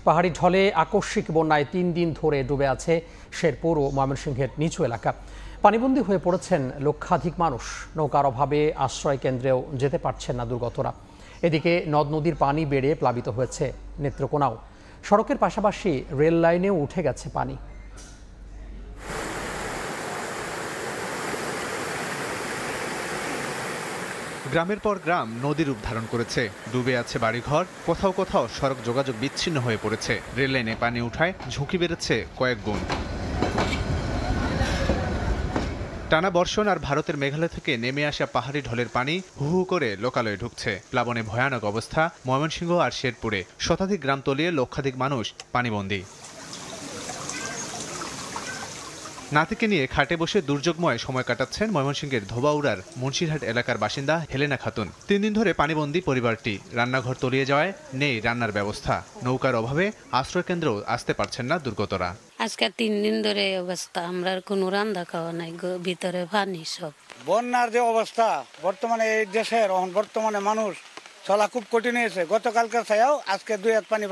পাহাড়ি ঢলে আকস্মিক বন্যায় ৩ দিন ধরে ডুবে আছে শেরপুর ও ময়মনসিংহের নিচু এলাকা। পানিবন্দী হয়ে পড়েছেন লক্ষাধিক মানুষ। নৌকার অভাবে আশ্রয় কেন্দ্রেও যেতে পারছেন না দুর্গতরা। এদিকে নদ নদীর পানি বেড়ে প্লাবিত হয়েছে নেত্রকোনাও। সড়কের পাশাপাশি রেল লাইনেও উঠে গেছে পানি। গ্রামের পর গ্রাম নদী রূপ ধারণ করেছে, ডুবে আছে বাড়িঘর, কোথাও কোথাও সড়ক যোগাযোগ বিচ্ছিন্ন হয়ে পড়েছে। রেল লাইনে পানি উঠায় ঝুঁকি বেড়েছে কয়েক গুণ। টানা বর্ষণ আর ভারতের মেঘালয় থেকে নেমে আসা পাহাড়ি ঢলের পানি হু হু করে লোকালয়ে ঢুকছে। প্লাবনে ভয়ানক অবস্থা ময়মনসিংহ আর শেরপুরে। শতাধিক গ্রাম তলিয়ে লক্ষাধিক মানুষ পানিবন্দী। নাতিকে নিয়ে খাটে বসে দুর্যোগময় সময় কাটাচ্ছেন ময়মনসিংহের ধোবাউড়ার মুন্সিরহাট এলাকার বাসিন্দা হেলেনা খাতুন। ৩ দিন ধরে পানিবন্দী পরিবারটি। রান্নাঘর তলিয়ে যাওয়ায় নেই রান্নার ব্যবস্থা। নৌকার অভাবে আশ্রয়কেন্দ্রেও আসতে পারছেন না দুর্গতরা। আজকে 3 দিন ধরে অবস্থা, আমরা কোনো রান্না খাওয়া নাই, ভিতরে পানি সব। বন্যার যে অবস্থা বর্তমানে এই দেশের, বর্তমানে মানুষ চলা খুব কঠিন হয়েছে। গতকালকার ছায়াও আজকে 2 হাত পানি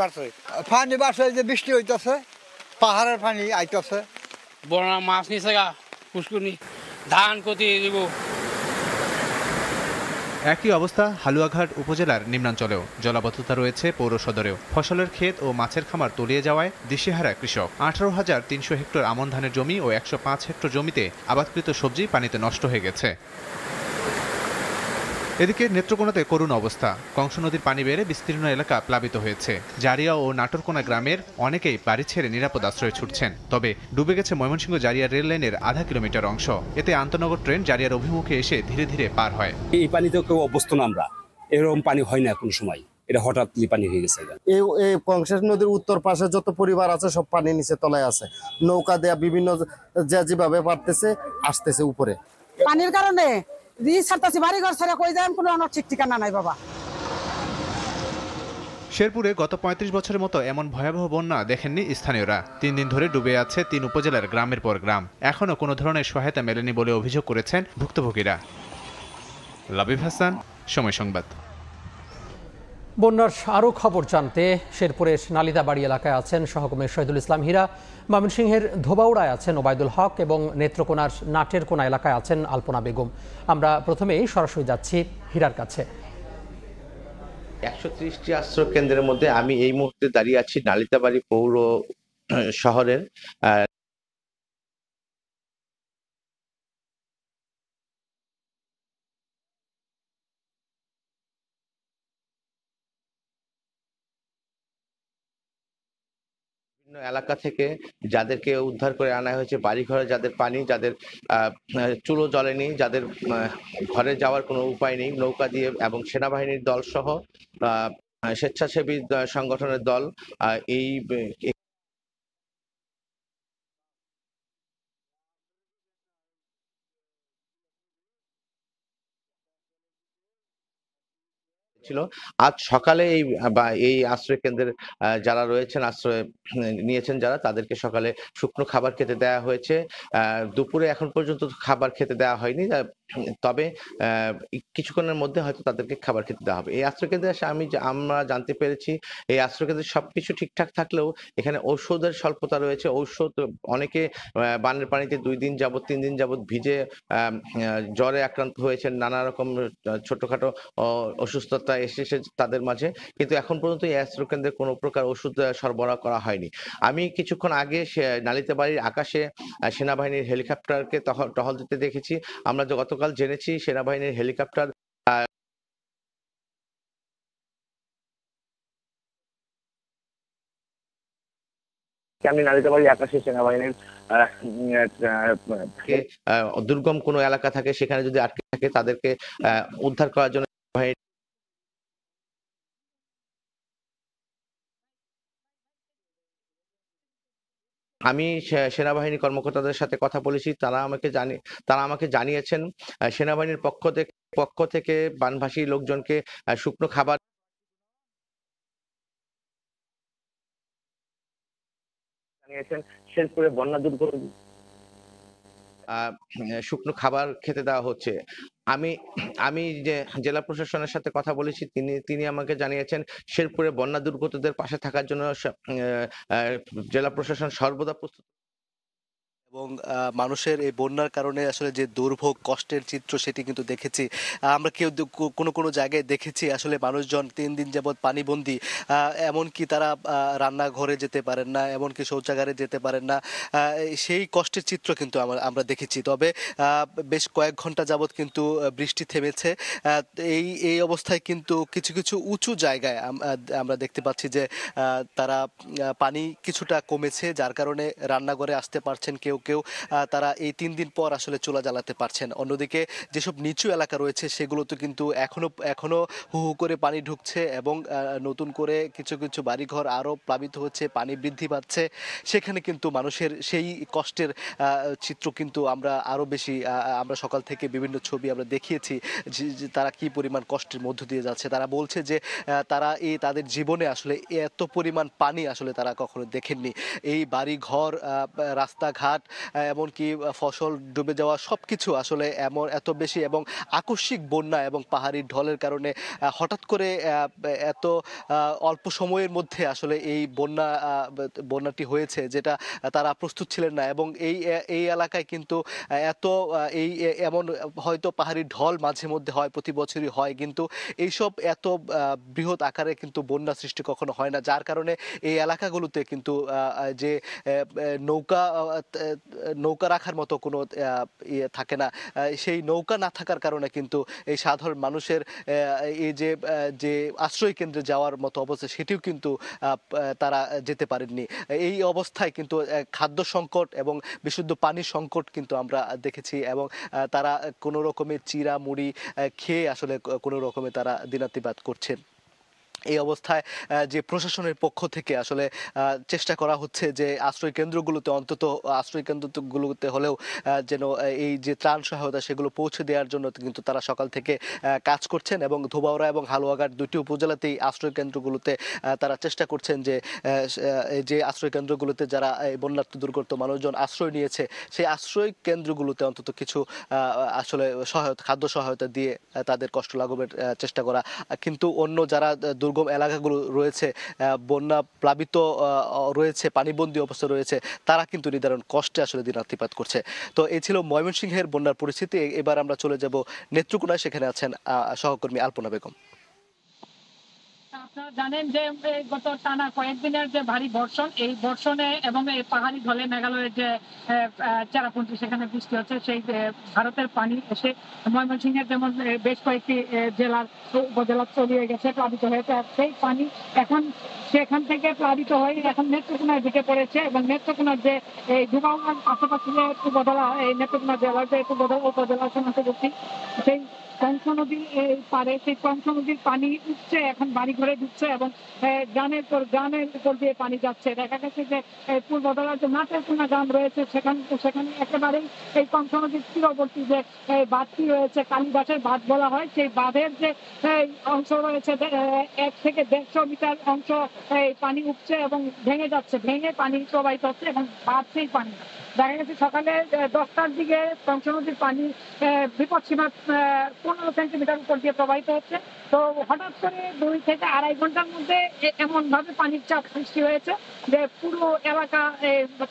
বাড়ছে, যে বৃষ্টি হইতেছে, পাহাড়ের পানি আইতেছে। বন্যা মাছ নিছে গা, পুষ্কুনি ধান কতি দিব। একই অবস্থা হালুয়াঘাট উপজেলার নিম্নাঞ্চলেও। জলাবদ্ধতা রয়েছে পৌর সদরেও। ফসলের ক্ষেত ও মাছের খামার তলিয়ে যাওয়ায় দিশেহারা কৃষক। 18,300 হেক্টর আমন ধানের জমি ও 105 হেক্টর জমিতে আবাদকৃত সবজি পানিতে নষ্ট হয়ে গেছে। এদিকে নেত্রকোনাতে করুণ অবস্থা। কংস নদীর পানি বেড়ে বিস্তীর্ণ এলাকা প্লাবিত হয়েছে। জারিয়া ও নাটোরকোনা গ্রামের অনেকেই বাড়ি ছেড়ে নিরাপদ আশ্রয়ে ছুটছেন। তবে ডুবে গেছে ময়মনসিংহ জারিয়া রেল লাইনের আধা কিলোমিটার অংশ। এতে আন্তনগর ট্রেন জারিয়ার অভিমুখে এসে ধীরে ধীরে পার হয়। এই পানিতে কেউ অভ্যস্ত না, আমরা এরকম পানি হয় না কোনো সময়। এটা হঠাৎ পানি হয়ে গেছে। এই কংস নদীর উত্তর পাশে যত পরিবার আছে সব পানি নিচে তলায় আছে। নৌকা দেয়া বিভিন্ন যেভাবে পারতেছে আসতেছে উপরে। পানির কারণে ঠিক ঠিকানা নাই বাবা। শেরপুরে গত 35 বছরের মতো এমন ভয়াবহ বন্যা দেখেননি স্থানীয়রা। 3 দিন ধরে ডুবে আছে 3 উপজেলার গ্রামের পর গ্রাম। এখনো কোনো ধরনের সহায়তা মেলেনি বলে অভিযোগ করেছেন ভুক্তভোগীরা। লাবিব হাসান, সময় সংবাদ। বন্যার আরও খবর জানতে শেরপুরের নালিতাবাড়ি এলাকায় আছেন সহকর্মী শহীদুল ইসলাম হীরা, ময়মনসিংহের ধোবাউড়ায় আছেন ওবায়দুল হক এবং নেত্রকোনার নাটেরকোনা এলাকায় আছেন আলপনা বেগম। আমরা প্রথমেই সরাসরি যাচ্ছি হীরার কাছে। 130টি আশ্রয় কেন্দ্রের মধ্যে আমি এই মুহূর্তে দাঁড়িয়ে আছি নালিতাবাড়ি পৌর শহরের। এলাকা থেকে যাদেরকে উদ্ধার করে আনা হয়েছে, বাড়িঘরে যাদের পানি, যাদের চুলো জ্বলেনি, যাদের ঘরে যাওয়ার কোনো উপায় নেই, নৌকা দিয়ে এবং সেনাবাহিনীর দল সহ স্বেচ্ছাসেবী সংগঠনের দল এই ছিল। আজ সকালে এই আশ্রয় কেন্দ্রের যারা রয়েছেন, আশ্রয় নিয়েছেন যারা, তাদেরকে সকালে শুকনো খাবার খেতে দেওয়া হয়েছে। দুপুরে এখন পর্যন্ত খাবার খেতে দেওয়া হয়নি, তবে কিছুক্ষণের মধ্যে হয়তো তাদেরকে খাবার খেতে দেওয়া হবে। এই আশ্রয় কেন্দ্রে এসে আমরা জানতে পেরেছি এই আশ্রয় কেন্দ্রে সবকিছু ঠিকঠাক থাকলেও এখানে ঔষধের স্বল্পতা রয়েছে। ঔষধ অনেকে বানের পানিতে 2 দিন যাবত 3 দিন যাবত ভিজে জ্বরে আক্রান্ত হয়েছেন, নানা রকম ছোটখাটো অসুস্থতা এসেছে তাদের মাঝে, কিন্তু এখন পর্যন্ত এই আশ্রয় কেন্দ্রে কোনো প্রকার ওষুধ সরবরাহ করা হয়নি। আমি কিছুক্ষণ আগে নালিতাবাড়ির আকাশে সেনাবাহিনীর হেলিকপ্টারকে টহল দিতে দেখেছি। আমরা গতকাল জেনেছি সেনাবাহিনীর হেলিকপ্টার আমি নালিতাবাড়ির আকাশে সেনাবাহিনীর দুর্গম কোনো এলাকা থাকে, সেখানে যদি আটকে থাকে তাদেরকে উদ্ধার করার জন্য আমি সেনাবাহিনী কর্মকর্তাদের সাথে কথা বলেছি। তারা আমাকে জানিয়েছেন সেনাবাহিনীর পক্ষ থেকে বানভাসী লোকজনকে শুকনো খাবার জানিয়েছেন। শেরপুরে বন্যা দুর্গত শুকনো খাবার খেতে দেওয়া হচ্ছে। আমি আমি যে জেলা প্রশাসনের সাথে কথা বলেছি, তিনি আমাকে জানিয়েছেন শেরপুরে বন্যা দুর্গতদের পাশে থাকার জন্য জেলা প্রশাসন সর্বদা প্রস্তুত। এবং মানুষের এই বন্যার কারণে আসলে যে দুর্ভোগ কষ্টের চিত্র সেটি কিন্তু দেখেছি আমরা। কোনো কোনো জায়গায় দেখেছি আসলে মানুষজন 3 দিন যাবৎ পানিবন্দী, এমনকি তারা রান্নাঘরে যেতে পারেন না, এমনকি শৌচাগারে যেতে পারেন না। সেই কষ্টের চিত্র কিন্তু আমরা দেখেছি। তবে বেশ কয়েক ঘন্টা যাবৎ কিন্তু বৃষ্টি থেমেছে। এই অবস্থায় কিন্তু কিছু কিছু উঁচু জায়গায় আমরা দেখতে পাচ্ছি যে তারা পানি কিছুটা কমেছে, যার কারণে রান্নাঘরে আসতে পারছেন কেউ কেউ। তারা এই 3 দিন পর আসলে চুলা জ্বালাতে পারছেন। অন্যদিকে যেসব নিচু এলাকা রয়েছে সেগুলোতে কিন্তু এখনো হু হু করে পানি ঢুকছে এবং নতুন করে কিছু কিছু বাড়িঘর আরও প্লাবিত হচ্ছে, পানি বৃদ্ধি পাচ্ছে। সেখানে কিন্তু মানুষের সেই কষ্টের চিত্র কিন্তু আমরা আরও বেশি আমরা সকাল থেকে বিভিন্ন ছবি আমরা দেখিয়েছি যে তারা কি পরিমাণ কষ্টের মধ্য দিয়ে যাচ্ছে। তারা বলছে যে তারা তাদের জীবনে আসলে এত পরিমাণ পানি আসলে তারা কখনো দেখেননি। এই বাড়ি ঘর, রাস্তাঘাট, এমনকি ফসল ডুবে যাওয়া সবকিছু আসলে এত বেশি এবং আকস্মিক বন্যা এবং পাহাড়ি ঢলের কারণে হঠাৎ করে এত অল্প সময়ের মধ্যে আসলে এই বন্যাটি হয়েছে, যেটা তারা প্রস্তুত ছিলেন না। এবং এই এলাকায় কিন্তু এমন হয়তো পাহাড়ি ঢল মাঝে মধ্যে হয়, প্রতি বছরই হয়, কিন্তু এইসব এত বৃহৎ আকারে কিন্তু বন্যা সৃষ্টি কখনো হয় না। যার কারণে এই এলাকাগুলোতে কিন্তু যে নৌকা রাখার মতো কোনো ইয়ে থাকে না। সেই নৌকা না থাকার কারণে কিন্তু এই সাধারণ মানুষের এই যে আশ্রয় কেন্দ্রে যাওয়ার মতো অবস্থা সেটিও কিন্তু তারা যেতে পারেননি। এই অবস্থায় কিন্তু খাদ্য সংকট এবং বিশুদ্ধ পানির সংকট কিন্তু আমরা দেখেছি এবং তারা কোনো রকমের চিরা মুড়ি খেয়ে আসলে কোনো রকমে তারা দিনাতিপাত করছেন। এই অবস্থায় যে প্রশাসনের পক্ষ থেকে আসলে চেষ্টা করা হচ্ছে যে আশ্রয় কেন্দ্রগুলোতে হলেও যেন এই যে ত্রাণ সহায়তা সেগুলো পৌঁছে দেওয়ার জন্য কিন্তু তারা সকাল থেকে কাজ করছেন এবং ধোবাউড়া এবং হালুয়াঘাট 2টি উপজেলাতেই আশ্রয় কেন্দ্রগুলোতে তারা চেষ্টা করছেন যে আশ্রয় কেন্দ্রগুলোতে যারা বন্যার্ত দুর্গত মানুষজন আশ্রয় নিয়েছে সেই আশ্রয় কেন্দ্রগুলোতে অন্তত কিছু আসলে খাদ্য সহায়তা দিয়ে তাদের কষ্ট লাঘবের চেষ্টা করা। কিন্তু অন্য যারা দুর্গম এলাকাগুলো রয়েছে, বন্যা প্লাবিত রয়েছে, পানিবন্দী অবস্থা রয়েছে, তারা কিন্তু নির্ধারণ কষ্টে আসলে দিনাতিপাত করছে। তো এই ছিল ময়মনসিংহের বন্যার পরিস্থিতি। এবার আমরা চলে যাব নেত্রকোনায়, সেখানে আছেন সহকর্মী আলপনা বেগম। আপনারা জানেন যে গত টানা কয়েকদিনের যে ভারী বর্ষণ, এই বর্ষণে এবং এই পাহাড়ি ঢলে মেঘালয়ের যে চেরাপুঞ্জি সেখানে বৃষ্টি হচ্ছে, সেই ভারতের পানি এসে ময়মনসিংহের যেমন বেশ কয়েকটি জেলার উপজেলা তলিয়ে গেছে, প্লাবিত হয়েছে। আর সেই পানি এখন সেখান থেকে প্লাবিত হয়ে এখন নেত্রকোনায় ঢুকে পড়েছে এবং নেত্রকোনার যে এই ধোবাউড়ার পাশাপাশি যে উপজেলা, এই নেত্রকোনা জেলার যে উপজেলা সীমান্তবর্তী সেই কংস নদীর পারে, সেই কংস নদীর পানি উঠছে, এখন বাড়ি ঘরে ঢুকছে এবং গ্রামের উপর দিয়ে পানি যাচ্ছে। দেখা গেছে যে পূর্বতলার যে নাটেরকোনা গ্রাম রয়েছে সেখানে একেবারেই এই কংস নদীর তীরবর্তী যে বাঁধটি রয়েছে, কালীবাসের বাঁধ বলা হয়, সেই বাঁধের যে অংশ রয়েছে 1 থেকে 150 মিটার অংশ পানি উঠছে এবং ভেঙে যাচ্ছে, ভেঙে পানি প্রবাহিত হচ্ছে এবং বাড়ছেই পানি। দেখা গেছে সকালে 10টার দিকে কংস নদীর পানি বিপদসীমা 15 সেন্টিমিটার উপর দিয়ে প্রবাহিত হচ্ছে। তো হঠাৎ করে 2 থেকে 2.5 ঘন্টার মধ্যে এমন ভাবে পানির চাপ সৃষ্টি হয়েছে যে পুরো এলাকা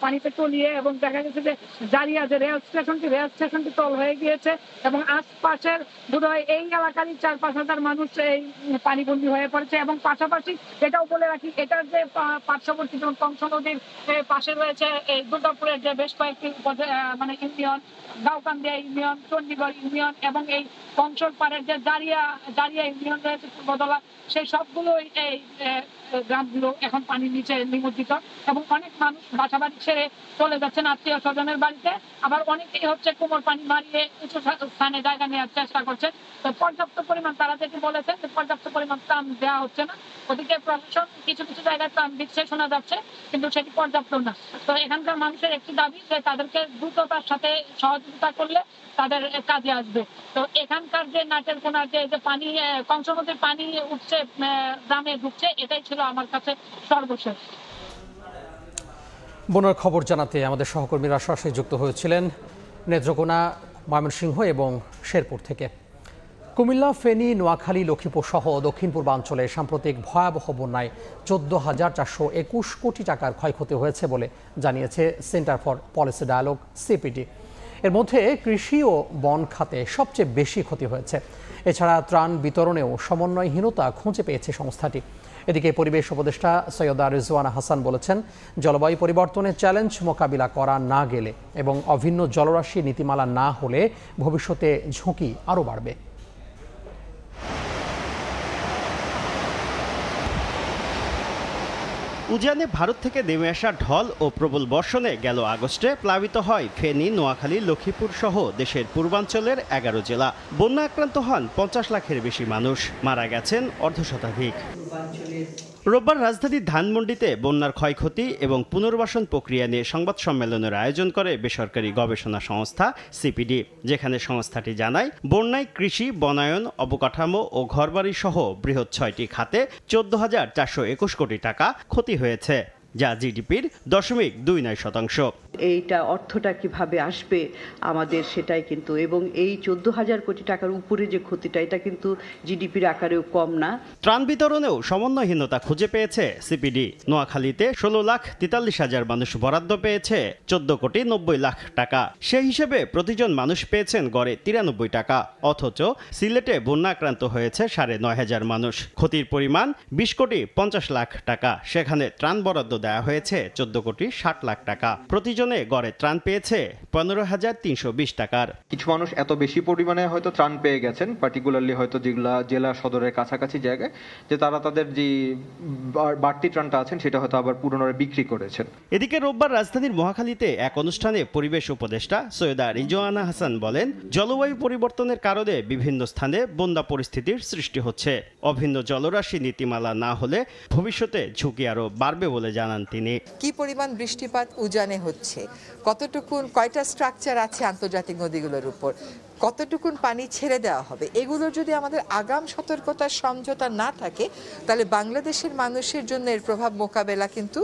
পানিতে তলিয়ে, এবং দেখা গেছে যে জারিয়া যে রেল স্টেশনটি তল হয়ে গিয়েছে এবং আশপাশের বোধহয় এই এলাকারই 4-5 হাজার মানুষ এই পানিবন্দী হয়ে পড়েছে। এবং পাশাপাশি এটাও বলে রাখি, এটার যে পার্শ্ববর্তী যেমন কংস নদীর পাশে রয়েছে এই দুর্গাপুরের যে বেশ কয়েকটি union, Gaonkandia union, Chandigarh union এবং এই কংসর পাড়ের যে জারিয়া ইউনিয়ন রয়েছে পূর্বতলা, সেই সবগুলোই এই গ্রামগুলো এখন পানির নিচে নিমজ্জিত এবং অনেক মানুষ বাসাবাড়ি ছেড়ে চলে যাচ্ছেন আত্মীয় স্বজনের বাড়িতে। আবার অনেকেই হচ্ছে কোমর পানি মারিয়ে উঁচু স্থানে জায়গা নেওয়ার চেষ্টা করছে। তো পর্যাপ্ত পরিমাণ তারা যেটি বলেছেন যে পর্যাপ্ত পরিমাণ ত্রাণ দেওয়া হচ্ছে না। ওদিকে প্রশাসন কিছু কিছু জায়গায় ত্রাণ দিচ্ছে শোনা যাচ্ছে, কিন্তু সেটি পর্যাপ্ত না। তো এখানকার মানুষের একটি দাবি যে তাদেরকে দ্রুততার সাথে সহযোগিতা করলে তাদের কাজে আসবে। তো এখানকার যে নাটেরকোনার যে পানি, কংস নদীর পানি উঠছে গ্রামে ঢুকছে, এটাই ছিল আমার কাছে সর্বশেষ। বন্যার খবর জানাতে আমাদের সহকর্মীরা সরাসরি যুক্ত হয়েছিলেন নেত্রকোনা, ময়মনসিংহ এবং শেরপুর থেকে। কুমিল্লা, ফেনী, নোয়াখালী, লক্ষ্মীপুর সহ দক্ষিণ পূর্বাঞ্চলে সাম্প্রতিক ভয়াবহ বন্যায় 14,421 কোটি টাকার ক্ষয়ক্ষতি হয়েছে বলে জানিয়েছে centre for policy dialogue CPD. এর মধ্যে কৃষি ও বন খাতে সবচেয়ে বেশি ক্ষতি হয়েছে। এছাড়া ত্রাণ বিতরণেও সমন্বয়হীনতা খুঁজে পেয়েছে সংস্থাটি। এদিকে পরিবেশ উপদেষ্টা সৈয়দা রিজওয়ানা হাসান বলেছেন, জলবায়ু পরিবর্তনের চ্যালেঞ্জ মোকাবিলা করা না গেলে এবং অভিন্ন জলরাশি নীতিমালা না হলে ভবিষ্যতে ঝুঁকি আরও বাড়বে। উজানে ভারত থেকে নেমে আসা ঢল ও প্রবল বর্ষণে গেল আগস্টে প্লাবিত হয় ফেনী, নোয়াখালী, লক্ষ্মীপুর সহ দেশের পূর্বাঞ্চলের 11 জেলা। বন্যা আক্রান্ত হন 50 লাখের বেশি মানুষ, মারা গেছেন অর্ধশতাধিক। রোববার রাজধানীর ধানমন্ডিতে বন্যার ক্ষয়ক্ষতি এবং পুনর্বাসন প্রক্রিয়া নিয়ে সংবাদ সম্মেলনের আয়োজন করে বেসরকারি গবেষণা সংস্থা সিপিডি, যেখানে সংস্থাটি জানায় বন্যায় কৃষি, বনায়ন, অবকাঠামো ও ঘরবাড়ি সহ বৃহৎ 6টি খাতে 14,421 কোটি টাকা ক্ষতি হয়েছে, যা জিডিপির 0.29%। এইটা অর্থটা কিভাবে আসবে আমাদের সেটাই কিন্তু, এবং এই 14,000 কোটি টাকার উপরে যে ক্ষতিটা, এটা কিন্তু জিডিপির আকারেও কম না। ত্রাণ বিতরণেও সমন্বয়হীনতা খুঁজে পেয়েছে সিপিডি। নোয়াখালীতে 16,43,000 মানুষ বরাদ্দ পেয়েছে 14,90,00,000 টাকা। সেই হিসেবে প্রতিজন মানুষ পেয়েছেন গড়ে 93 টাকা, অথচ সিলেটে বন্যা আক্রান্ত হয়েছে 9,500 মানুষ। ক্ষতির পরিমাণ 20,50,00,000 টাকা। সেখানে ত্রাণ বরাদ্দ দেওয়া হয়েছে 14,60,00,000 টাকা। প্রতিজনে গড়ে ত্রাণ পেয়েছে 15,320 টাকার। কিছু মানুষ এত বেশি পরিমাণে হয়তো ত্রাণ পেয়ে গেছেন, পার্টিকুলারলি হয়তো যেগুলা জেলা সদরের কাছাকাছি জায়গায়, যে তারা তাদের যে বাড়তি ত্রাণটা আছেন সেটা হয়তো আবার পুনরায় বিক্রি করেছেন। এদিকে রোববার রাজধানীর মহাখালীতে এক অনুষ্ঠানে পরিবেশ উপদেষ্টা সৈয়দা রিজওয়ানা হাসান বলেন, জলবায়ু পরিবর্তনের কারণে বিভিন্ন স্থানে বন্যা পরিস্থিতির সৃষ্টি হচ্ছে। অভিন্ন জলরাশি নীতিমালা না হলে ভবিষ্যতে ঝুঁকি আরও বাড়বে বলে জানান তিনি। কি পরিমাণ বৃষ্টিপাত উজানে হচ্ছে, কতটুকুন কয়টা স্ট্রাকচার আছে আন্তর্জাতিক নদীগুলোর উপর, কতটুকুন পানি ছেড়ে দেওয়া হবে, এগুলোর যদি আমাদের আগাম সতর্কতার সমঝোতা না থাকে, তাহলে বাংলাদেশের মানুষের জন্য এর প্রভাব মোকাবেলা কিন্তু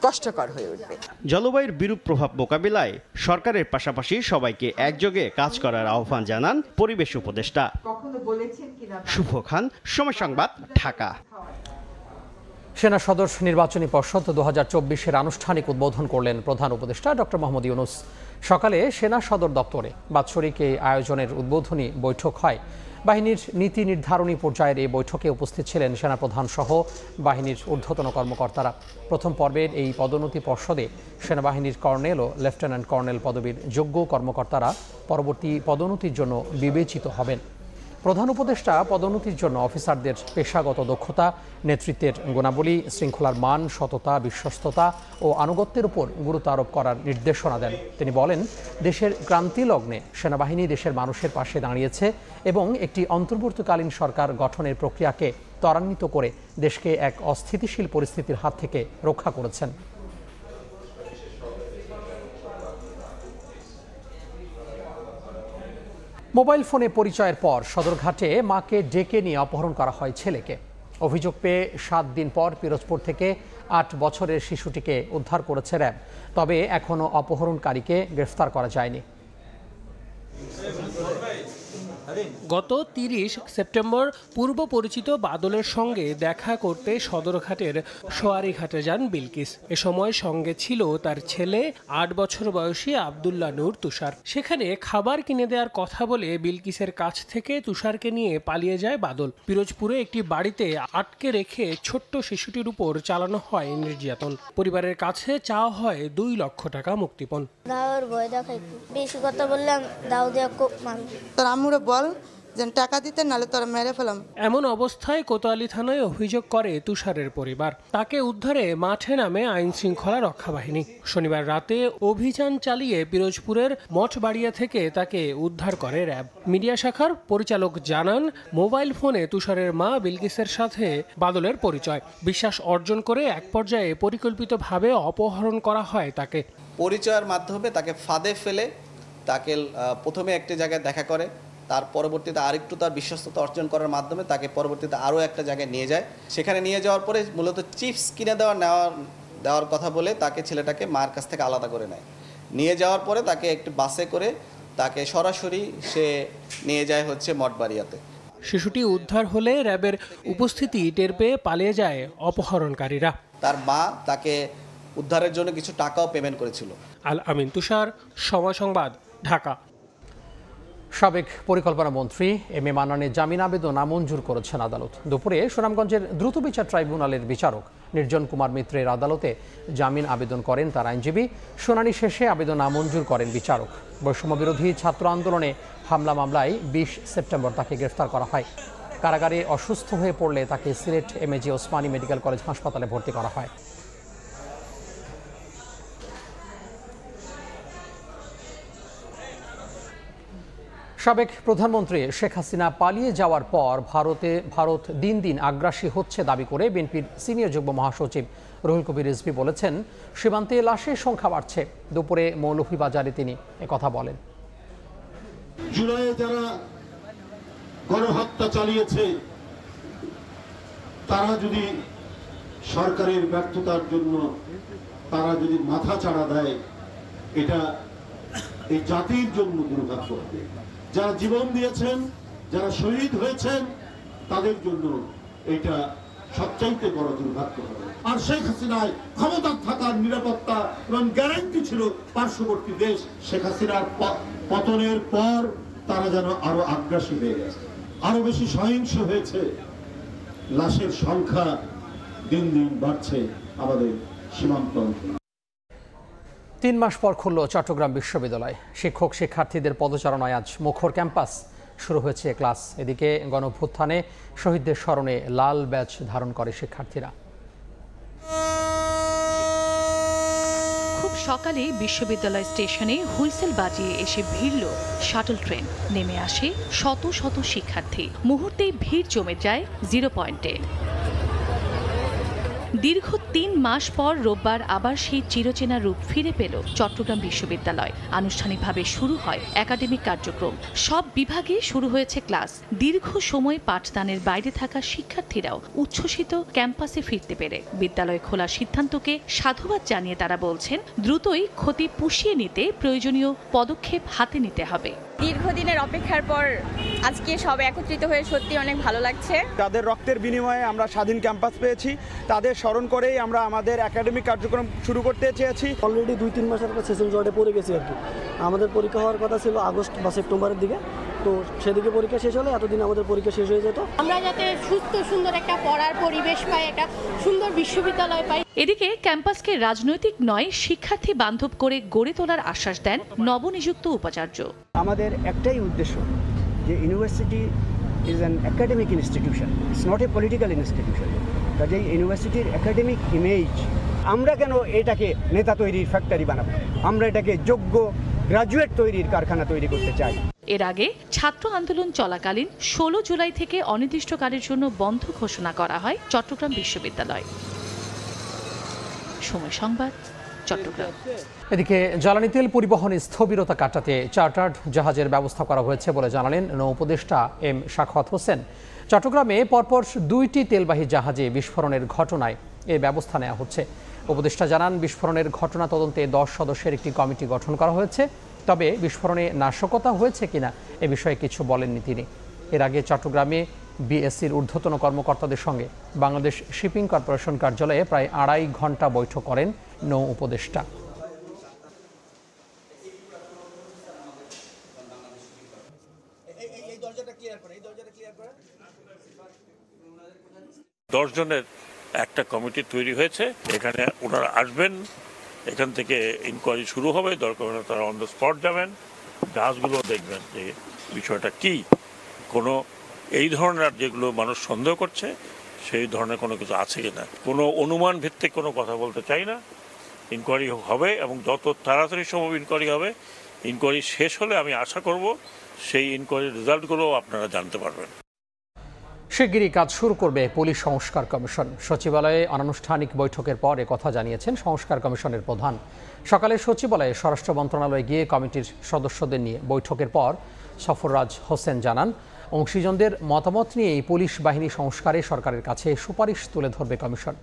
কষ্টকর হয়ে উঠবে। জলবায়ুর বিরূপ প্রভাব মোকাবিলায় সরকারের পাশাপাশি সবাইকে একযোগে কাজ করার আহ্বান জানান পরিবেশ উপদেষ্টা। শুভ খান, সময় সংবাদ, ঢাকা। সেনা সদর নির্বাচনী পর্ষদ 2024-এর আনুষ্ঠানিক উদ্বোধন করলেন প্রধান উপদেষ্টা ডক্টর মোহাম্মদ ইউনূস। সকালে সেনা সদর দপ্তরে বাৎসরিক এই আয়োজনের উদ্বোধনী বৈঠক হয়। বাহিনীর নীতি নির্ধারণী পর্যায়ের এই বৈঠকে উপস্থিত ছিলেন সেনাপ্রধান সহ বাহিনীর ঊর্ধ্বতন কর্মকর্তারা। প্রথম পর্বের এই পদোন্নতি পর্ষদে সেনাবাহিনীর কর্নেল ও লেফটেন্যান্ট কর্নেল পদবীর যোগ্য কর্মকর্তারা পরবর্তী পদোন্নতির জন্য বিবেচিত হবেন। প্রধান উপদেষ্টা পদোন্নতির জন্য অফিসারদের পেশাগত দক্ষতা, নেতৃত্বের গুণাবলী, শৃঙ্খলার মান, সততা, বিশ্বস্ততা ও আনুগত্যের উপর গুরুত্ব আরোপ করার নির্দেশনা দেন। তিনি বলেন, দেশের ক্রান্তি লগ্নে সেনাবাহিনী দেশের মানুষের পাশে দাঁড়িয়েছে এবং একটি অন্তর্বর্তীকালীন সরকার গঠনের প্রক্রিয়াকে ত্বরান্বিত করে দেশকে এক অস্থিতিশীল পরিস্থিতির হাত থেকে রক্ষা করেছেন। মোবাইল ফোনে পরিচয়ের পর সদরঘাটে মাকে ডেকে নিয়ে অপহরণ করা হয় ছেলেকে। অভিযোগ পেয়ে 7 দিন পর পিরোজপুর থেকে 8 বছরের শিশুটিকে উদ্ধার করেছে র্যাব। তবে এখনও অপহরণকারীকে গ্রেফতার করা যায়নি। গত 30 সেপ্টেম্বর পূর্ব পরিচিত বাদলের সঙ্গে দেখা করতে সদরঘাটের সোয়ারিঘাটে যান বিলকিস। এ সময় সঙ্গে ছিল তার ছেলে 8 বছর বয়সী আব্দুল্লাহ নূর তুষার। সেখানে খাবার কিনে দেওয়ার কথা বলে বিলকিসের কাছ থেকে তুষারকে নিয়ে পালিয়ে যায় বাদল। পিরোজপুরে একটি বাড়িতে আটকে রেখে ছোট্ট শিশুটির উপর চালানো হয় নির্যাতন। পরিবারের কাছে চাওয়া হয় 2 লক্ষ টাকা মুক্তিপণ। বেশি কথা বললাম দাও দেয়া তোর আম্মুরে বল যেন টাকা দিতে, নাহলে তোরা মেরে ফেলাম। এমন অবস্থায় কোতোয়ালি থানায় অভিযোগ করে তুষারের পরিবার। তাকে উদ্ধারে মাঠে নামে আইন শৃঙ্খলা রক্ষা বাহিনী। শনিবার রাতে অভিযান চালিয়ে পিরোজপুরের মঠবাড়িয়া থেকে তাকে উদ্ধার করে র্যাব। মিডিয়া শাখার পরিচালক জানান, মোবাইল ফোনে তুষারের মা বিলকিসের সাথে বাদলের পরিচয়। বিশ্বাস অর্জন করে এক পর্যায়ে পরিকল্পিতভাবে অপহরণ করা হয় তাকে। পরিচয়ের মাধ্যমে তাকে ফাঁদে ফেলে তাকে প্রথমে একটি জায়গায় দেখা করে, তার পরবর্তীতে আরেকটু তার বিশ্বস্ততা অর্জন করার মাধ্যমে তাকে পরবর্তীতে আরও একটা জায়গায় নিয়ে যায়। সেখানে নিয়ে যাওয়ার পরে মূলত চিপস কিনে দেওয়ার কথা বলে তাকে ছেলেটাকে মার কাছ থেকে আলাদা করে নেয়। নিয়ে যাওয়ার পরে তাকে একটি বাসে করে তাকে সরাসরি সে নিয়ে যায় হচ্ছে মঠবাড়িয়াতে। শিশুটি উদ্ধার হলে র্যাবের উপস্থিতি টের পেয়ে পালিয়ে যায় অপহরণকারীরা। তার মা তাকে উদ্ধারের জন্য কিছু টাকাও পেমেন্ট করেছিল। আল আমিন তুষার, সময় সংবাদ, ঢাকা। সাবেক পরিকল্পনা মন্ত্রী এম এ মান্নানের জামিন আবেদন নামঞ্জুর করেছেন আদালত। দুপুরে সুনামগঞ্জের দ্রুত বিচার ট্রাইব্যুনালের বিচারক নির্জন কুমার মিত্রের আদালতে জামিন আবেদন করেন তার আইনজীবী। শুনানি শেষে আবেদন নামঞ্জুর করেন বিচারক। বৈষম্য বিরোধী ছাত্র আন্দোলনে হামলা মামলায় 20 সেপ্টেম্বর তাকে গ্রেফতার করা হয়। কারাগারে অসুস্থ হয়ে পড়লে তাকে Sylhet MAG Osmani medical college হাসপাতালে ভর্তি করা হয়। সাবেক প্রধানমন্ত্রী শেখ হাসিনা পালিয়ে যাওয়ার পর ভারত দিন দিন আগ্রাসী হচ্ছে দাবি করে বিএনপির সিনিয়র যুগ্ম মহাসচিব রুহুল কবির রিজভী বলেছেন, সীমান্তে লাশের সংখ্যা বাড়ছে। দুপুরে মৌলভীবাজারে তিনি একথা বলেন। জুলাইয়ে যারা গণহত্যা চালিয়েছে তারা যদি সরকারের ব্যর্থতার জন্য তারা যদি মাথা চাড়া দেয়, এটা এই জাতির জন্য দুর্ভাগ্য হবে। যারা জীবন দিয়েছেন, যারা শহীদ হয়েছেন, তাদের জন্য এটা সবচাইতে বড় দুর্ভাগ্য হবে। আর শেখ হাসিনায় ক্ষমতা থাকার নিরাপত্তা এবং গ্যারান্টি ছিল পার্শ্ববর্তী দেশ। শেখ হাসিনার পতনের পর তারা যেন আরো আগ্রাসী হয়ে গেছে, আরো বেশি সহিংস হয়েছে। লাশের সংখ্যা দিন দিন বাড়ছে আমাদের সীমান্ত অঞ্চলে। 3 মাস পর খুলল চট্টগ্রাম বিশ্ববিদ্যালয়। শিক্ষক শিক্ষার্থীদের পদচারণায় আজ মুখর ক্যাম্পাস, শুরু হয়েছে ক্লাস। এদিকে গণঅভ্যুত্থানে শহীদদের স্মরণে লাল ব্যাজ ধারণ করে শিক্ষার্থীরা। খুব সকালে বিশ্ববিদ্যালয় স্টেশনে হুইসেল বাজিয়ে এসে ভিড়ল শাটল ট্রেন। নেমে আসে শত শত শিক্ষার্থী। মুহূর্তেই ভিড় জমে যায় 0 পয়েন্টে। দীর্ঘ 3 মাস পর রোববার আবার সেই চিরচেনা রূপ ফিরে পেল চট্টগ্রাম বিশ্ববিদ্যালয়। আনুষ্ঠানিকভাবে শুরু হয় একাডেমিক কার্যক্রম। সব বিভাগে শুরু হয়েছে ক্লাস। দীর্ঘ সময় পাঠদানের বাইরে থাকা শিক্ষার্থীরাও উচ্ছ্বসিত ক্যাম্পাসে ফিরতে পেরে। বিদ্যালয় খোলার সিদ্ধান্তকে সাধুবাদ জানিয়ে তারা বলছেন, দ্রুতই ক্ষতি পুষিয়ে নিতে প্রয়োজনীয় পদক্ষেপ হাতে নিতে হবে। দীর্ঘদিনের অপেক্ষার পর আজকে সব একত্রিত হয়ে সত্যি অনেক ভালো লাগছে। তাদের রক্তের বিনিময়ে আমরা স্বাধীন ক্যাম্পাস পেয়েছি, তাদের স্মরণ করেই আমরা আমাদের একাডেমিক কার্যক্রম শুরু করতে চেয়েছি। অলরেডি 2-3 মাসের সেশন জটে পড়ে গেছি আর কি। আমাদের পরীক্ষা হওয়ার কথা ছিল আগস্ট বা সেপ্টেম্বরের দিকে, তো সেদিকে পরীক্ষা শেষ হলে এতদিন আমাদের পরীক্ষা শেষ হয়ে যেত। আমরা যাতে সুস্থ সুন্দর একটা পড়ার পরিবেশ পাই, একটা সুন্দর বিশ্ববিদ্যালয় পাই। এদিকে ক্যাম্পাসকে রাজনৈতিক নয় শিক্ষার্থী বান্ধব করে গড়ে তোলার আশ্বাস দেন নবনিযুক্ত উপাচার্য। আমাদের একটাই উদ্দেশ্য যে university is an academic institution, it's not a political institution. কাজেই ইউনিভার্সিটির একাডেমিক ইমেজ, আমরা কেন এটাকে নেতা তৈরির ফ্যাক্টরি বানাবো? আমরা এটাকে যোগ্য গ্রাজুয়েট তৈরির কারখানা তৈরি করতে চাই। এর আগে ছাত্র আন্দোলন চলাকালীন 16 জুলাই থেকে অনির্দিষ্টকালের জন্য বন্ধ ঘোষণা করা হয় চট্টগ্রাম বিশ্ববিদ্যালয়। সময় সংবাদ, চট্টগ্রাম। এদিকে জ্বালানি তেল পরিবহনে স্থবিরতা কাটাতে চার্টার্ড জাহাজের ব্যবস্থা করা হয়েছে বলে জানালেন নৌ উপদেষ্টা এম সাখাওয়াত হোসেন। চট্টগ্রামে পরপর 2টি তেলবাহী জাহাজে বিস্ফোরণের ঘটনায় এ ব্যবস্থা নেওয়া হচ্ছে। উপদেষ্টা জানান, বিস্ফোরণের ঘটনা তদন্তে 10 সদস্যের একটি কমিটি গঠন করা হয়েছে। তবে বিস্ফোরণে নাশকতা হয়েছে কিনা এ বিষয়ে কিছু বলেননি তিনি। এর আগে চট্টগ্রামে বিএসসির ঊর্ধ্বতন কর্মকর্তাদের সঙ্গে বাংলাদেশ শিপিং কর্পোরেশন কার্যালয়ে প্রায় 2.5 ঘন্টা বৈঠক করেন নৌ উপদেষ্টা। দশ জনের একটা কমিটি তৈরি হয়েছে। এখানে ওনারা আসবেন, এখান থেকে ইনকোয়ারি শুরু হবে। দরকার হলে তারা অন দ্য স্পট যাবেন, জাহাজগুলো দেখবেন যে বিষয়টা কি, কোনো এই ধরনের যেগুলো মানুষ সন্দেহ করছে সেই ধরনের কোনো কিছু আছে কিনা। কোনো অনুমান ভিত্তিক কোনো কথা বলতে চাই না। ইনকোয়ারি হবে এবং যত তাড়াতাড়ি সম্ভব ইনকোয়ারি হবে। ইনকোয়ারি শেষ হলে আমি আশা করব সেই ইনকোয়ারির রেজাল্টগুলো আপনারা জানতে পারবেন। শিগগিরই কাজ শুরু করবে পুলিশ সংস্কার কমিশন। সচিবালয়ে অনানুষ্ঠানিক বৈঠকের পর কথা জানিয়েছেন সংস্কার কমিশনের প্রধান। সকালে সচিবালয়ে স্বরাষ্ট্র মন্ত্রণালয়ে গিয়ে কমিটির সদস্যদের নিয়ে বৈঠকের পর সফররাজ হোসেন জানান, অংশীজনদের মতামত নিয়েই পুলিশ বাহিনী সংস্কারে সরকারের কাছে সুপারিশ তুলে ধরবে কমিশন।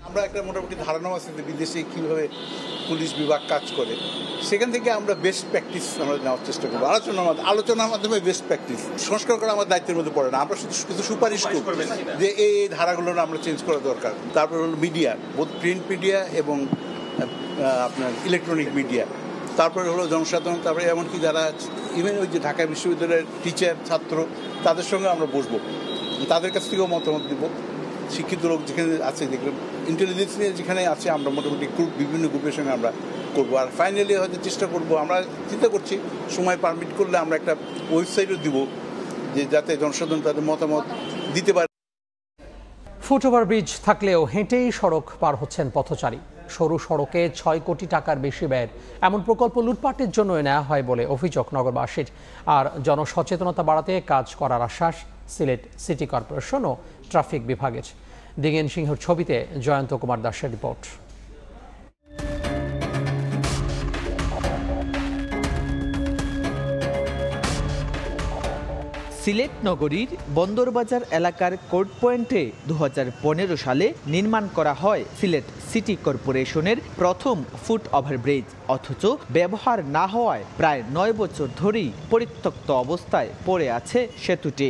আমরা একটা মোটামুটি ধারণা আছে যে বিদেশে কীভাবে পুলিশ বিভাগ কাজ করে, সেখান থেকে আমরা বেস্ট প্র্যাকটিস আমরা নেওয়ার চেষ্টা করবো। আলোচনার মাধ্যমে বেস্ট প্র্যাকটিস সংস্কার করা আমার দায়িত্বের মধ্যে পড়ে না। আমরা শুধু কিছু সুপারিশ করব যে এই ধারাগুলো আমরা চেঞ্জ করা দরকার। তারপর হলো মিডিয়া, বোধ প্রিন্ট মিডিয়া এবং আপনার ইলেকট্রনিক মিডিয়া, তারপরে হলো জনসাধারণ, তারপরে এমনকি যারা ইভেন ওই যে ঢাকা বিশ্ববিদ্যালয়ের টিচার ছাত্র তাদের সঙ্গে আমরা বসবো, তাদের কাছ থেকেও মতামত দেব। শিক্ষিত লোক যেখানে আছে, দেখলাম ইন্টেলিজেন্স নিয়ে যেখানে আছে, আমরা মোটামুটি বিভিন্ন গ্রুপের সঙ্গে আমরা করবো। আর ফাইনালি হয়তো চেষ্টা করব, আমরা চিন্তা করছি সময় পারমিট করলে আমরা একটা ওয়েবসাইটও দিব, যে যাতে জনসাধারণ তাদের মতামত দিতে পারে। ফুটওভার ব্রিজ থাকলেও হেঁটেই সড়ক পার হচ্ছেন পথচারী। সরু সড়কে 6 কোটি টাকার বেশি ব্যয়ের এমন প্রকল্প লুটপাটের জন্য নেওয়া হয় বলে অভিযোগ নগরবাসীর। আর জনসচেতনতা বাড়াতে কাজ করার আশ্বাস সিলেট সিটি কর্পোরেশন ও ট্রাফিক বিভাগের। দিগেন সিংহের ছবিতে জয়ন্ত কুমার দাসের রিপোর্ট। সিলেট নগরীর বন্দরবাজার এলাকার কোর্ট পয়েন্টে 2015 সালে নির্মাণ করা হয় সিলেট সিটি কর্পোরেশনের প্রথম ফুট ওভারব্রিজ। অথচ ব্যবহার না হওয়ায় প্রায় 9 বছর ধরেই পরিত্যক্ত অবস্থায় পড়ে আছে সেতুটি।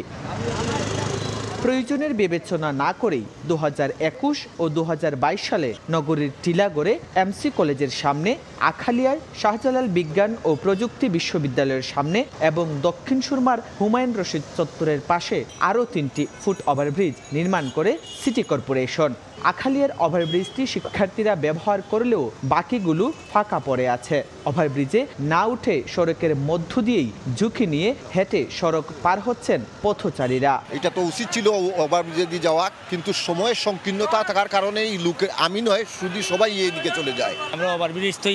প্রয়োজনের বিবেচনা না করেই 2021 ও 2022 সালে নগরীর টিলাগড়ে এমসি কলেজের সামনে, আখালিয়ার শাহজালাল বিজ্ঞান ও প্রযুক্তি বিশ্ববিদ্যালয়ের সামনে এবং দক্ষিণ সুরমার হুমায়ুন রশিদ চত্বরের পাশে আরও 3টি ফুট ওভারব্রিজ নির্মাণ করে সিটি কর্পোরেশন। আখালিয়ার ওভারব্রিজটি শিক্ষার্থীরা ব্যবহার করলেও বাকিগুলো ফাঁকা পড়ে আছে। ওভারব্রিজে না উঠে সড়কের মধ্য দিয়েই ঝুঁকি নিয়ে হেঁটে সড়ক পার হচ্ছেন পথচারীরা। এটা তো উচিত ছিল ওভারব্রিজে দিয়ে যাওয়া, কিন্তু সময়ের সংকীর্ণতা থাকার কারণে এই লোকে, আমি নয় শুধু সবাই এইদিকে চলে যায়। আমরা ওভারব্রিজ তো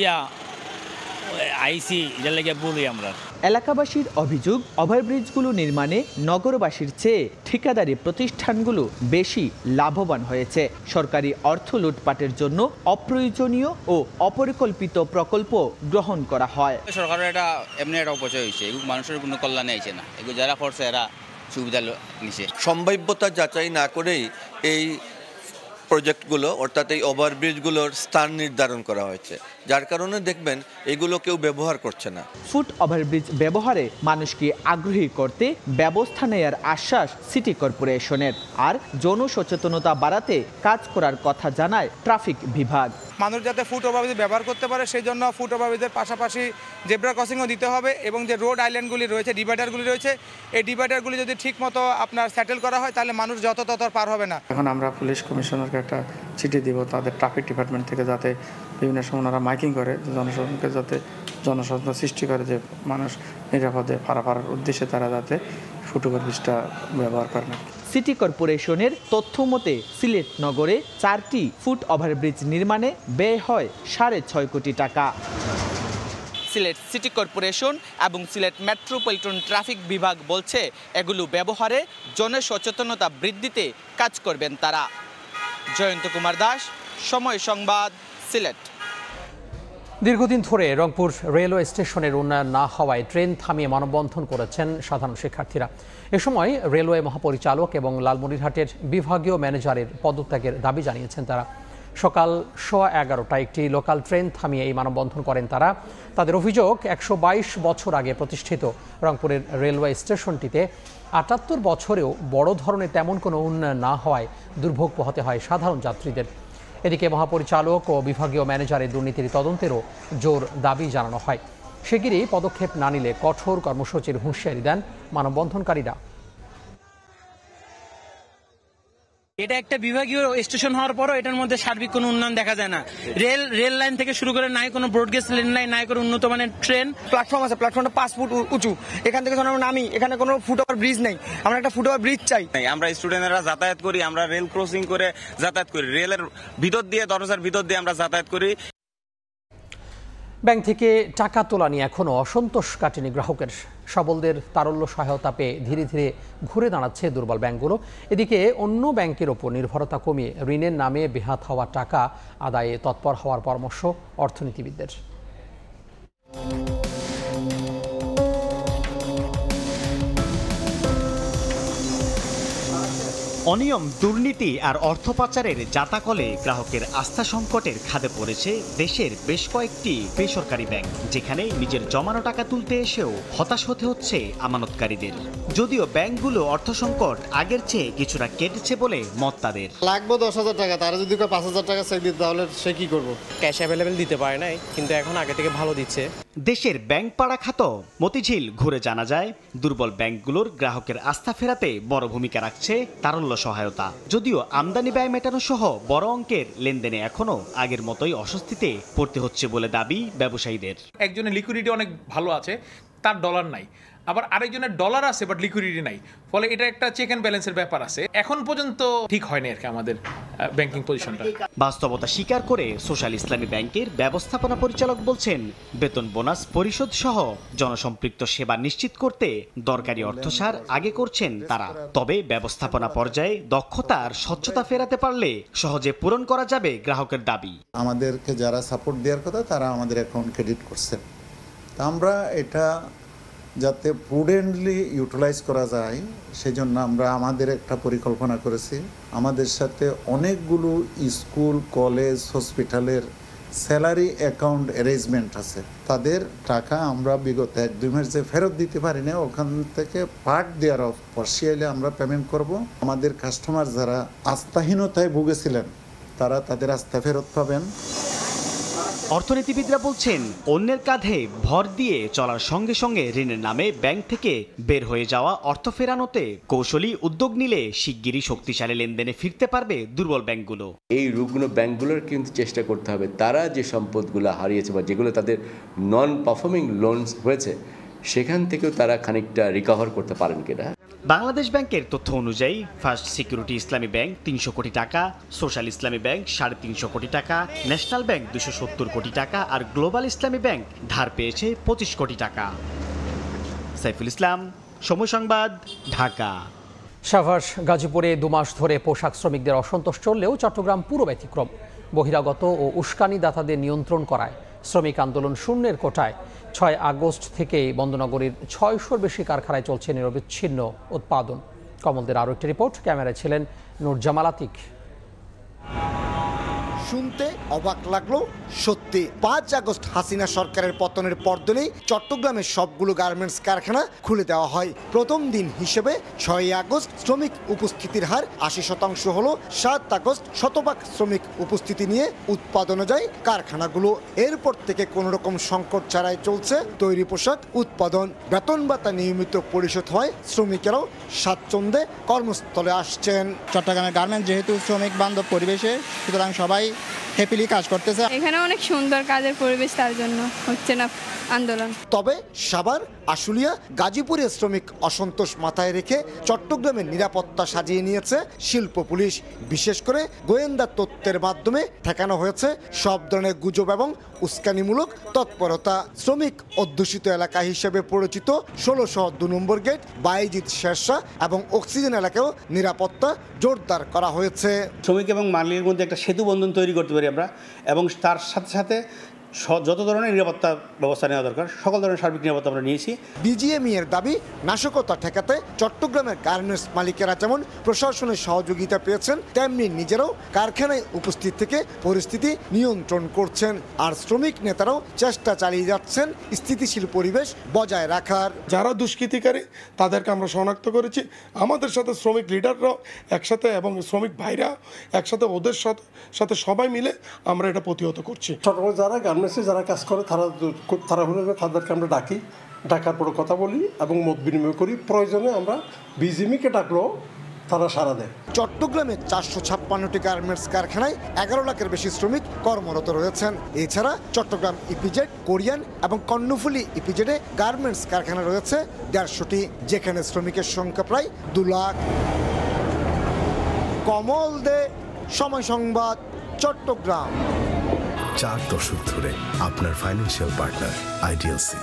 আইসি এটার লেগে বলি আমরা। এলাকাবাসীর অভিযোগ, ওভারব্রিজগুলো নির্মাণে নগরবাসীর চেয়ে ঠিকাদারি প্রতিষ্ঠানগুলো বেশি লাভবান হয়েছে। সরকারি অর্থ লুটপাটের জন্য অপ্রয়োজনীয় ও অপরিকল্পিত প্রকল্প গ্রহণ করা হয়। সরকারের এটা এমনি একটা অপচয় হয়েছে, এগুলো মানুষের কোনো কল্যাণে আইছে না, এগুলো যারা করছে এরা সুবিধা নিছে। সম্ভাব্যতা যাচাই না করেই এই প্রজেক্টগুলো অর্থাৎ এই ওভারব্রিজগুলোর স্থান নির্ধারণ করা হয়েছে, যার কারণে দেখবেন এগুলো কেউ ব্যবহার করছে না। ফুট ওভারব্রিজ ব্যবহারে মানুষকে আগ্রহী করতে ব্যবস্থা নেয়ার আশ্বাস সিটি কর্পোরেশনের। আর জনসচেতনতা বাড়াতে কাজ করার কথা জানায় ট্রাফিক বিভাগ। মানুষ যাতে ফুট ওভারব্রিজ ব্যবহার করতে পারে সেই জন্য ফুট ওভারব্রিজের পাশাপাশি জেব্রা ক্রসিংও দিতে হবে, এবং যে রোড আইল্যান্ডগুলি রয়েছে, ডিভাইডারগুলি রয়েছে, এই ডিভাইডারগুলি যদি ঠিকমতো আপনার সেটেল করা হয় তাহলে মানুষ যত তত পার হবে না। এখন আমরা পুলিশ কমিশনারকে একটা চিঠি দিব, তাদের ট্রাফিক ডিপার্টমেন্ট থেকে যাতে বিভিন্ন সময় ওনারা মাইকিং করে জনসাধারণকে যাতে জনসচেতনতা সৃষ্টি করে যে মানুষ নিরাপদে পারাপার উদ্দেশ্যে তারা যাতে ফুট ওভারব্রিজটা ব্যবহার করে না। সিটি কর্পোরেশনের তথ্য মতে সিলেট নগরে 4টি ফুট ওভারব্রিজ নির্মাণে ব্যয় হয় 6.5 কোটি টাকা। সিলেট সিটি কর্পোরেশন এবং সিলেট মেট্রোপলিটন ট্রাফিক বিভাগ বলছে এগুলো ব্যবহারে জনসচেতনতা বৃদ্ধিতে কাজ করবেন তারা। জয়ন্ত কুমার দাস, সময় সংবাদ, সিলেট। দীর্ঘদিন ধরে রংপুর রেলওয়ে স্টেশনের উন্নয়ন না হওয়ায় ট্রেন থামিয়ে মানববন্ধন করেছেন সাধারণ শিক্ষার্থীরা। এ সময় রেলওয়ে মহাপরিচালক এবং লালমনিরহাটের বিভাগীয় ম্যানেজারের পদত্যাগের দাবি জানিয়েছেন তারা। সকাল 11:15টায় একটি লোকাল ট্রেন থামিয়ে এই মানববন্ধন করেন তারা। তাদের অভিযোগ, 122 বছর আগে প্রতিষ্ঠিত রংপুরের রেলওয়ে স্টেশনটিতে 78 বছরেও বড় ধরনের তেমন কোনো উন্নয়ন না হওয়ায় দুর্ভোগ পোহাতে হয় সাধারণ যাত্রীদের। এদিকে মহাপরিচালক ও বিভাগীয় ম্যানেজারের দুর্নীতির তদন্তেরও জোর দাবি জানানো হয়। শিগগিরই পদক্ষেপ না নিলে কঠোর কর্মসূচির হুঁশিয়ারি দেন মানববন্ধনকারীরা। এটা একটা বিভাগীয় স্টেশন হওয়ার পরও এটার মধ্যে সার্বিক কোনো উন্নয়ন দেখা যায় না। রেল লাইন থেকে শুরু করে নাই কোনো ব্রডগেজ রেল লাইন, নাই কোনো উন্নত মানের ট্রেন। প্ল্যাটফর্ম আছে, প্ল্যাটফর্মটা 5 ফুট উঁচু, এখান থেকে যখন আমরা নামি এখানে কোনো ফুট ওভার ব্রিজ নেই, আমরা একটা ফুট ওভার ব্রিজ চাই। আমরা স্টুডেন্টরা যাতায়াত করি, আমরা রেল ক্রসিং করে যাতায়াত করি, রেলের ভিতর দিয়ে, দরজার ভিতর দিয়ে আমরা যাতায়াত করি। ব্যাংক থেকে টাকা তোলা নিয়ে এখনও অসন্তোষ কাটেনি গ্রাহকের। সবলদের তারল্য সহায়তা পেয়ে ধীরে ধীরে ঘুরে দাঁড়াচ্ছে দুর্বল ব্যাংকগুলো। এদিকে অন্য ব্যাংকের ওপর নির্ভরতা কমিয়ে ঋণের নামে বেহাত হওয়া টাকা আদায়ে তৎপর হওয়ার পরামর্শ অর্থনীতিবিদদের। অনিয়ম, দুর্নীতি আর অর্থ পাচারের জাতাকলে গ্রাহকের আস্থা সংকটের খাদে পড়েছে দেশের বেশ কয়েকটি বেসরকারি ব্যাংক, যেখানে নিজের জমানো টাকা তুলতে এসেও হতাশ হতে হচ্ছে আমানতকারীদের। যদিও ব্যাংকগুলো অর্থ সংকট আগের চেয়ে কিছুটা কেটেছে বলে মত তাদের। লাগবে 10,000 টাকা, তারা যদি 5,000 টাকা চেক দিতে তাহলে সে কি করবো? ক্যাশ অ্যাভেলেবেল দিতে পারে নাই, কিন্তু এখন আগে থেকে ভালো দিচ্ছে। দেশের ব্যাংক পাড়া খাত মতিঝিল ঘুরে জানা যায়, দুর্বল ব্যাংকগুলোর গ্রাহকের আস্থা ফেরাতে বড় ভূমিকা রাখছে তারল্য সহায়তা। যদিও আমদানি ব্যয় মেটানো সহ বড় অঙ্কের লেনদেনে এখনো আগের মতোই অস্বস্তিতে পড়তে হচ্ছে বলে দাবি ব্যবসায়ীদের। একজনের লিকুইডিটি অনেক ভালো আছে, তার ডলার নাই, আবার আরেকজনের ডলার আছে বাট লিকুইডিটি নাই, ফলে এটা একটা চেক অ্যান্ড ব্যালেন্সের ব্যাপার আছে। এখন পর্যন্ত ঠিক হয়নি আর কি আমাদের ব্যাংকিং পজিশনটা। বাস্তবতা স্বীকার করে সোশ্যাল ইসলামী ব্যাংকের ব্যবস্থাপনা পরিচালক বলছেন, বেতন বোনাস পরিশোধ সহ জনসম্পৃক্ত সেবা নিশ্চিত করতে দরকারি অর্থসার আগে করছেন তারা। তবে ব্যবস্থাপনা পর্যায়ে দক্ষতা আর স্বচ্ছতা ফেরাতে পারলে সহজে পূরণ করা যাবে গ্রাহকের দাবি। আমাদেরকে যারা সাপোর্ট দেওয়ার কথা তারা আমাদের অ্যাকাউন্ট ক্রেডিট করছেন, তা আমরা এটা যাতে প্রুডেন্টলি ইউটিলাইজ করা যায় সেজন্য আমরা আমাদের একটা পরিকল্পনা করেছি। আমাদের সাথে অনেকগুলো স্কুল, কলেজ, হসপিটালের স্যালারি অ্যাকাউন্ট অ্যারেঞ্জমেন্ট আছে, তাদের টাকা আমরা বিগত 1-2 মাস যে ফেরত দিতে পারি না, ওখান থেকে পার্ট দেওয়ার অফ পার্সিয়ালি আমরা পেমেন্ট করব। আমাদের কাস্টমার যারা আস্থাহীনতায় ভুগেছিলেন তারা তাদের আস্থা ফেরত পাবেন। অর্থনীতিবিদরা বলছেন, অন্যের কাঁধে ভর দিয়ে চলার সঙ্গে সঙ্গে ঋণের নামে ব্যাংক থেকে বের হয়ে যাওয়া অর্থ ফেরানোতে কৌশলী উদ্যোগ নিলে শিগগিরই শক্তিশালী লেনদেনে ফিরতে পারবে দুর্বল ব্যাংকগুলো। এই রুগ্ন ব্যাংকগুলোর কিন্তু চেষ্টা করতে হবে তারা যে সম্পদগুলো হারিয়েছে বা যেগুলো তাদের নন পারফর্মিং লোনস হয়েছে সেখান থেকেও তারা খানিকটা রিকভার করতে পারেন কিনা। বাংলাদেশ ব্যাংকের তথ্য অনুযায়ী ফার্স্ট সিকিউরিটি ইসলামী ব্যাংক 300 কোটি টাকা, সোশ্যাল ইসলামী ব্যাংক 350 কোটি টাকা, ন্যাশনাল ব্যাংক 270 কোটি টাকা আর গ্লোবাল ইসলামী ব্যাংক ধার পেয়েছে 25 কোটি টাকা। সাইফুল ইসলাম, সময় সংবাদ, ঢাকা। সাভার গাজীপুরে 2 মাস ধরে পোশাক শ্রমিকদের অসন্তোষ চললেও চট্টগ্রাম পুরো ব্যতিক্রম। বহিরাগত ও উস্কানিদাতাদের নিয়ন্ত্রণ করায় শ্রমিক আন্দোলন শূন্যের কোটায় 6 আগস্ট থেকে বন্দনগরীর 600-র বেশি কারখানায় চলছে নিরবিচ্ছিন্ন উৎপাদন। কমলদের আরও একটি রিপোর্ট, ক্যামেরায় ছিলেন নুরজামাল আতিক। শুনতে অবাক লাগলো, সত্যি 5 আগস্ট হাসিনা সরকারের পতনের পরদিনেই চট্টগ্রামের সবগুলো গার্মেন্টস কারখানা খুলে দেওয়া হয়। প্রথম দিন হিসেবে 6 আগস্ট শ্রমিক উপস্থিতির হার 80% হলো। 7 আগস্ট শতভাগ শ্রমিক উপস্থিতি নিয়ে উৎপাদনে যায় কারখানাগুলো। এরপর থেকে কোনো রকম সংকট ছাড়াই চলছে তৈরি পোশাক উৎপাদন। বেতন ভাতা নিয়মিত পরিশোধ হয়, শ্রমিকেরাও স্বাচ্ছন্দ্যে কর্মস্থলে আসছেন। চট্টগ্রামের গার্মেন্টস যেহেতু শ্রমিক বান্ধব পরিবেশে, সুতরাং সবাই হ্যাপিলি কাজ করতেছে। এখানে অনেক সুন্দর কাজের পরিবেশ, তার জন্য হচ্ছে না আন্দোলন। তবে সাভার, আশুলিয়া, গাজীপুরে শ্রমিক অসন্তোষ মাথায় রেখে চট্টগ্রামের নিরাপত্তা সাজিয়ে নিয়েছে শিল্প পুলিশ। বিশেষ করে গোয়েন্দা তথ্যের মাধ্যমে ঠেকানো হয়েছে সব ধরনের গুজব এবং উস্কানিমূলক তৎপরতা। শ্রমিক অধ্যুষিত এলাকা হিসেবে পরিচিত 1602 নম্বর গেট, বাইজিৎ শেরশাহ এবং অক্সিজেন এলাকায়ও নিরাপত্তা জোরদার করা হয়েছে। শ্রমিক এবং মালিকের মধ্যে একটা সেতু বন্ধন তৈরি করতে পারি আমরা, এবং তার সাথে সাথে যত ধরনের নিরাপত্তা ব্যবস্থা নেওয়া দরকার সকল ধরনের সার্বিক নিরাপত্তা আমরা নিয়েছি। বিজিএমই এর দাবি, নাশকতা ঠেকাতে চট্টগ্রামের গার্মেন্টস মালিকেরা যেমন প্রশাসনের সহযোগিতা পেয়েছেন, তেমনি নিজেরাও কারখানায় উপস্থিত থেকে পরিস্থিতি নিয়ন্ত্রণ করছেন। আর শ্রমিক নেতারাও চেষ্টা চালিয়ে যাচ্ছেন স্থিতিশীল পরিবেশ বজায় রাখার। যারা দুষ্কৃতিকারী তাদেরকে আমরা শনাক্ত করেছি, আমাদের সাথে শ্রমিক লিডাররাও একসাথে এবং শ্রমিক ভাইরা একসাথে, ওদের সাথে সবাই মিলে আমরা এটা প্রতিহত করছি। যারা গার্মেন্টসে যারা কাজ করে তারা হলে তাদেরকে আমরা ডাকার পরে কথা বলি এবং মত বিনিময় করি। প্রয়োজনে আমরা বিজিএমইকে ডাকলেও তারা সাড়া দেয়। চট্টগ্রামে 456টি গার্মেন্টস কারখানায় 11 লাখের বেশি শ্রমিক কর্মরত রয়েছেন। এছাড়া চট্টগ্রাম ইপিজেড, কোরিয়ান এবং কর্ণফুলী ইপিজেডে গার্মেন্টস কারখানা রয়েছে 150টি, যেখানে শ্রমিকের সংখ্যা প্রায় 2 লাখ। কমল দে, সময় সংবাদ, চট্টগ্রাম। 4 দশক ধরে আপনার ফাইন্যান্সিয়াল পার্টনার আইডিএলসি।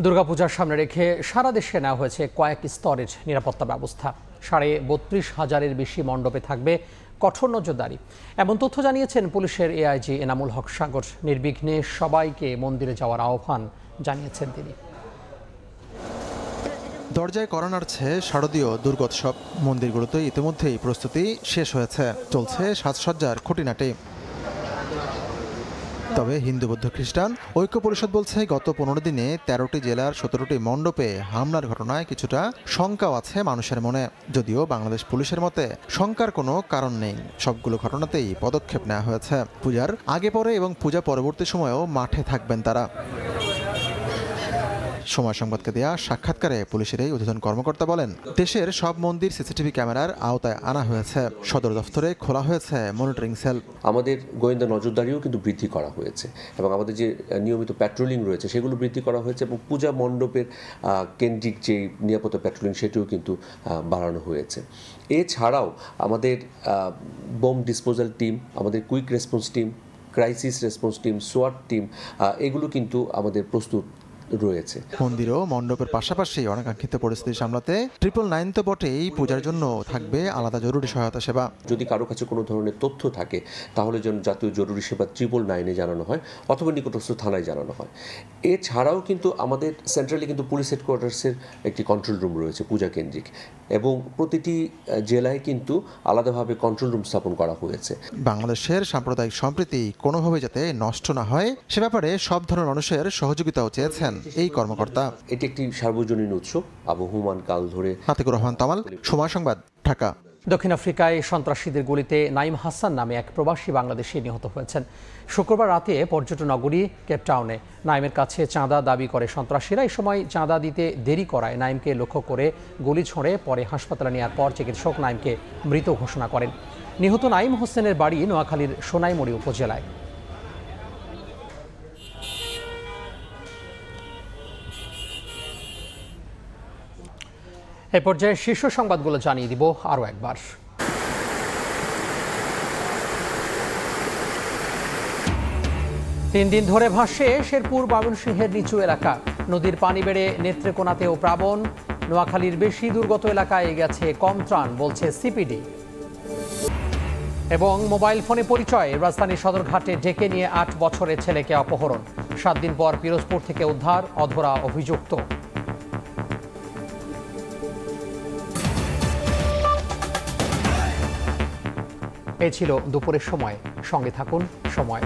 দুর্গাপূজার সামনে রেখে সারা দেশে নেওয়া হয়েছে কয়েক স্তরের নিরাপত্তা ব্যবস্থা। 32,500-এর বেশি মণ্ডপে থাকবে কঠোর নজরদারি, এমন তথ্য জানিয়েছেন পুলিশের এআইজি এনামুল হক সাগর। নির্বিঘ্নে সবাইকে মন্দিরে যাওয়ার আহ্বান জানিয়েছেন তিনি। দরজায় কড়া নাড়ছে শারদীয় দুর্গোৎসব। মন্দিরগুলোতে ইতিমধ্যেই প্রস্তুতি শেষ হয়েছে, চলছে সাজসজ্জার খুঁটিনাটি। তবে হিন্দু বৌদ্ধ খ্রিস্টান ঐক্য পরিষদ বলছে গত 15 দিনে 13টি জেলার 17টি মণ্ডপে হামলার ঘটনায় কিছুটা শঙ্কাও আছে মানুষের মনে। যদিও বাংলাদেশ পুলিশের মতে শঙ্কার কোনো কারণ নেই, সবগুলো ঘটনাতেই পদক্ষেপ নেওয়া হয়েছে। পূজার আগে পরে এবং পূজা পরবর্তী সময়েও মাঠে থাকবেন তারা। সময় সংবাদকে দেয়া সাক্ষাৎকারে পুলিশের এই ঊর্ধ্বতন কর্মকর্তা বলেন, দেশের সব মন্দির সিসিটিভি ক্যামেরার আওতায় আনা হয়েছে। সদর দফতরে খোলা হয়েছে মনিটরিং সেল। আমাদের গোয়েন্দা নজরদারিও কিন্তু বৃদ্ধি করা হয়েছে এবং আমাদের যে নিয়মিত প্যাট্রোলিং রয়েছে সেগুলো বৃদ্ধি করা হয়েছে এবং পূজা মণ্ডপের কেন্দ্রিক যে নিরাপত্তা প্যাট্রোলিং সেটিও কিন্তু বাড়ানো হয়েছে। এছাড়াও আমাদের বোম ডিসপোজাল টিম, আমাদের quick response team, crisis response team, সোয়াট টিম, এগুলো কিন্তু আমাদের প্রস্তুত রয়েছে। মন্দির ও মণ্ডপের পাশাপাশি অনাকাঙ্ক্ষিত পরিস্থিতি সামলাতে 999 তো বটেই, পূজার জন্য থাকবে আলাদা জরুরি সহায়তা সেবা। যদি কারো কাছে কোনো ধরনের তথ্য থাকে তাহলে যেন জাতীয় জরুরি সেবা 999-এ জানানো হয় অথবা নিকটস্থ থানায় জানানো হয়। এছাড়াও কিন্তু আমাদের সেন্ট্রালি কিন্তু পুলিশ হেডকোয়ার্টার্সের একটি কন্ট্রোল রুম রয়েছে পূজা কেন্দ্রিক, এবং প্রতিটি জেলায় কিন্তু আলাদাভাবে কন্ট্রোল রুম স্থাপন করা হয়েছে। বাংলাদেশের সাম্প্রদায়িক সম্প্রীতি কোনোভাবে যাতে নষ্ট না হয় সে ব্যাপারে সব ধরনের মানুষের সহযোগিতাও চেয়েছেন এই কর্মকর্তা। এটি একটি সার্বজনীন উৎসব, আবহমান কাল ধরে। আতিকুর রহমান তামাল, সময় সংবাদ, ঢাকা। দক্ষিণ আফ্রিকায় সন্ত্রাসীদের গুলিতে নাইম হাসান নামে এক প্রবাসী বাংলাদেশি নিহত হয়েছেন। শুক্রবার রাতে পর্যটন নগরী কেপটাউনে নাইমের কাছে চাঁদা দাবি করে সন্ত্রাসীরা। এই সময় চাঁদা দিতে দেরি করায় নাইমকে লক্ষ্য করে গুলি ছোঁড়ে। পরে হাসপাতালে নেওয়ার পর চিকিৎসক নাইমকে মৃত ঘোষণা করেন। নিহত নাইম হোসেনের বাড়ি নোয়াখালীর সোনাইমুড়ি উপজেলায়। এ পর্যায়ে শীর্ষ সংবাদগুলো জানিয়ে দিব আরও একবার। 3 দিন ধরে ভাসছে শেরপুর ময়মনসিংহের নিচু এলাকা। নদীর পানি বেড়ে নেত্রেকোনাতেও প্লাবন। নোয়াখালীর বেশি দুর্গত এলাকায় গেছে কম ত্রাণ বলছে সিপিডি। এবং মোবাইল ফোনে পরিচয়, রাজধানীর সদরঘাটে ডেকে নিয়ে 8 বছরের ছেলেকে অপহরণ। 7 দিন পর পিরোজপুর থেকে উদ্ধার অধরা অভিযুক্ত। এই ছিল দুপুরের সময়। সঙ্গে থাকুন সময়।